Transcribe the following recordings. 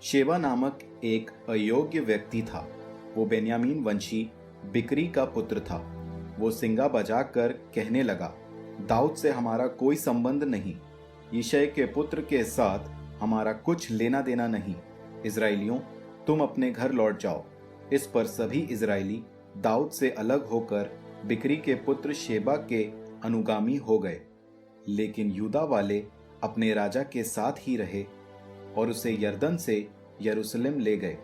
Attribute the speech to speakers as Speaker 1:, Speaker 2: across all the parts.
Speaker 1: Sheba नामक एक अयोग्य व्यक्ति था। वो बेन्यामीन वंशी बिक्री का पुत्र था। वो सिंगा बजाकर कहने लगा, दाऊद से हमारा कोई संबंध नहीं, यिशै के पुत्र के साथ हमारा कुछ लेना देना नहीं। इज़राइलियों, तुम अपने घर लौट जाओ। इस पर सभी इज़राइली दाऊद से अलग होकर बिक्री के पुत्र शेबा के अनुगामी हो गए। लेकिन यूदा वाले अपने राजा के साथ ही रहे और उसे यरदन से यरूशलेम ले गए।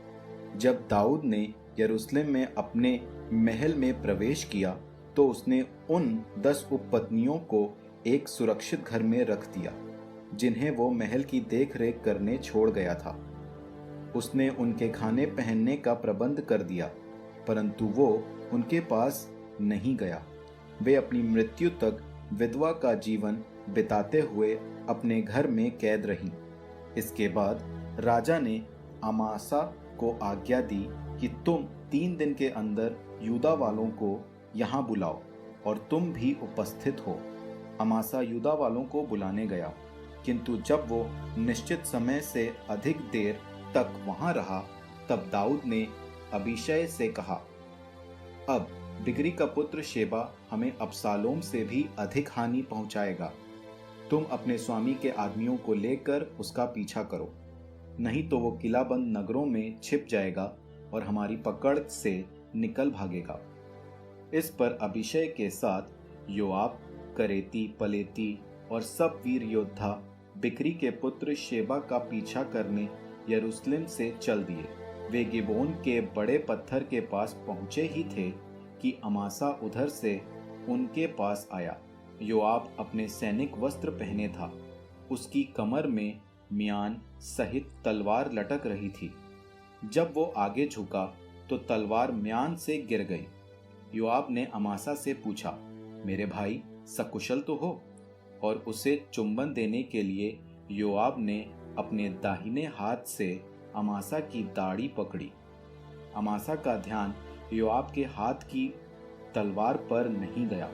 Speaker 1: जब दाऊद ने यरूशलेम में अपने महल में प्रवेश किया तो उसने उन 10 उपपत्नियों को एक सुरक्षित घर में रख दिया, जिन्हें वो महल की देखरेख करने छोड़ गया था। उसने उनके खाने पहनने का प्रबंध कर दिया, परंतु वो उनके पास नहीं गया। वे अपनी मृत्यु तक विधवा का जीवन बिताते हुए अपने घर में कैद रहीं। इसके बाद राजा ने अमासा को आज्ञा दी कि तुम 3 दिन के अंदर यूदा वालों को यहाँ बुलाओ और तुम भी उपस्थित हो। अमासा यूदा वालों को बुलाने गया, किंतु जब वो निश्चित समय से अधिक देर तक वहां रहा, तब दाऊद ने अबीशै से कहा, अब बिक्री का पुत्र शेबा हमें अबशालोम से भी अधिक हानि पहुंचाएगा। तुम अपने स्वामी के आदमियों को लेकर उसका पीछा करो, नहीं तो वो किलाबंद नगरों में छिप जाएगा और हमारी पकड़ से निकल भागेगा। इस पर अबीशै के साथ योआब, करेती, पलेती और सब वीर योद्धा बिक्री के पुत्र शेबा का पीछा करने यरूशलेम से चल दिए। वे गिबोन के बड़े पत्थर के पास पहुंचे ही थे कि अमासा उधर से उनके पास आया। योआब अपने सैनिक वस्त्र पहने था, उसकी कमर में म्यान सहित तलवार लटक रही थी। जब वो आगे झुका तो तलवार म्यान से गिर गई। योआब ने अमासा से पूछा, मेरे भाई सकुशल तो हो? और उसे चुंबन देने के लिए योआब ने अपने दाहिने हाथ से अमासा की दाढ़ी पकड़ी। अमासा का ध्यान योआब के हाथ की तलवार पर नहीं गया,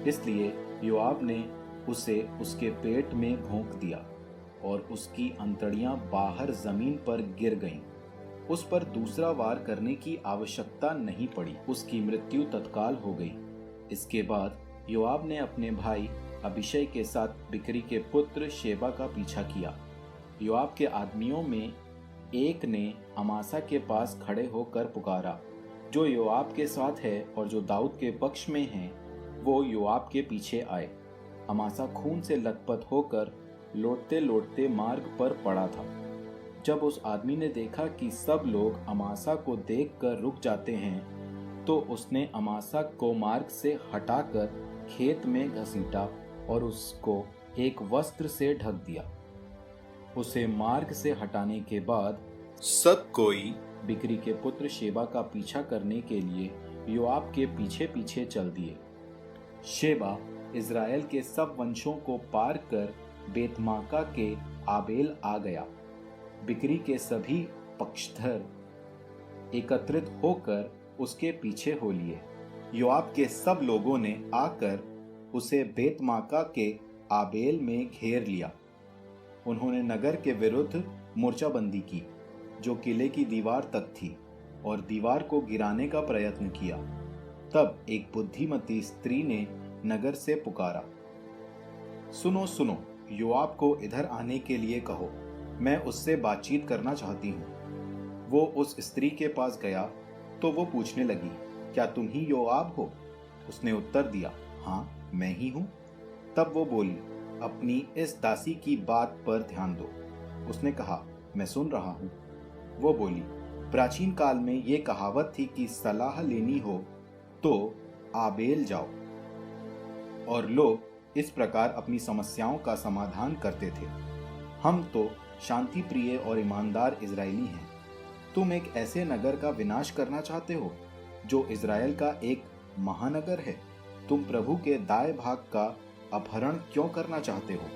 Speaker 1: इसलिए योआब ने उसे उसके पेट में भोंक दिया और उसकी अंतड़ियां बाहर जमीन पर गिर गईं। उस पर दूसरा वार करने की आवश्यकता नहीं पड़ी, उसकी मृत्यु तत्काल हो गई। इसके बाद योआब ने अपने भाई अबीशै के साथ बिक्री के पुत्र शेबा का पीछा किया। योआब के आदमियों में एक ने अमासा के पास खड़े होकर पुकारा, जो योआब के साथ है और जो दाऊद के पक्ष में है, वो योआब के पीछे आए। अमासा खून से लथपथ होकर लौटते लौटते मार्ग पर पड़ा था। जब उस आदमी ने देखा कि सब लोग अमासा को देखकर रुक जाते हैं, तो उसने अमासा को मार्ग से हटाकर खेत में घसीटा और उसको एक वस्त्र से ढक दिया। उसे मार्ग से हटाने के बाद सब कोई बिक्री के पुत्र शेबा का पीछा करने के लिए योआब के पीछे पीछे चल दिए। शेबा इज़राइल के सब वंशों को पार कर बेतमाका के आबेल आ गया। बिक्री के सभी पक्षधर एकत्रित होकर उसके पीछे हो लिए। योआब के सब लोगों ने आकर उसे बेतमाका के आबेल में घेर लिया। उन्होंने नगर के विरुद्ध मोर्चाबंदी की, जो किले की दीवार तक थी, और दीवार को गिराने का प्रयत्न किया। तब एक बुद्धिमती स्त्री ने नगर से पुकारा, सुनो सुनो, योआब को इधर आने के लिए कहो, मैं उससे बातचीत करना चाहती हूँ। वो उस स्त्री के पास गया तो वो पूछने लगी, क्या तुम ही योआब हो? उसने उत्तर दिया, हाँ मैं ही हूँ। तब वो बोली, अपनी इस दासी की बात पर ध्यान दो। उसने कहा, मैं सुन रहा हूँ। वो बोली, प्राचीन काल में ये कहावत थी कि सलाह लेनी हो तो आबेल जाओ, और लोग इस प्रकार अपनी समस्याओं का समाधान करते थे। हम तो शांति प्रिय और ईमानदार इजरायली हैं। तुम एक ऐसे नगर का विनाश करना चाहते हो जो इजराइल का एक महानगर है। तुम प्रभु के दाएं भाग का अपहरण क्यों करना चाहते हो?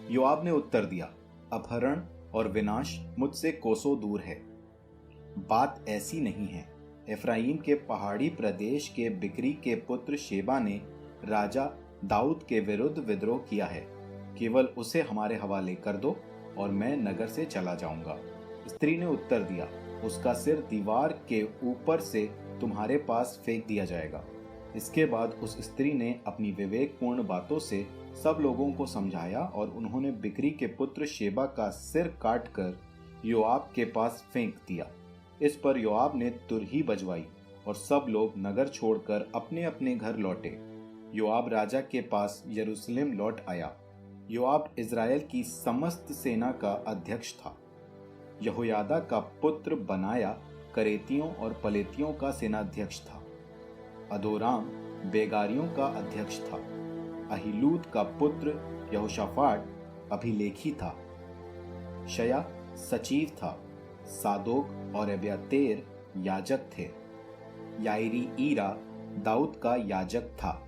Speaker 1: योआब ने उत्तर दिया, अपहरण और विनाश मुझसे कोसों दूर है। बात ऐसी नहीं है। एफ्राइम के पहाड़ी प्रदेश के बिक्री के पुत्र शेबा ने राजा दाऊद के विरुद्ध विद्रोह किया है। केवल उसे हमारे हवाले कर दो और मैं नगर से चला जाऊंगा। स्त्री ने उत्तर दिया, उसका सिर दीवार के ऊपर से तुम्हारे पास फेंक दिया जाएगा। इसके बाद उस स्त्री ने अपनी विवेकपूर्ण बातों से सब लोगों को समझाया और उन्होंने बिक्री के पुत्र शेबा का सिर काटकर योआब के पास फेंक दिया। इस पर योआब ने तुरही बजवाई और सब लोग नगर छोड़कर अपने अपने घर लौटे। योआब राजा के पास यरूशलेम लौट आया। योआब इज़राइल की समस्त सेना का अध्यक्ष था। यहोयादा का पुत्र बनाया करेतियों और पलेतियों का सेनाध्यक्ष था। अदोराम बेगारियों का अध्यक्ष था। अहीलूद का पुत्र यहोशाफाट अभिलेखी था। शया सचिव था। सादोक और अब्यातेर याजक थे। याईरी ईरा दाऊद का याजक था।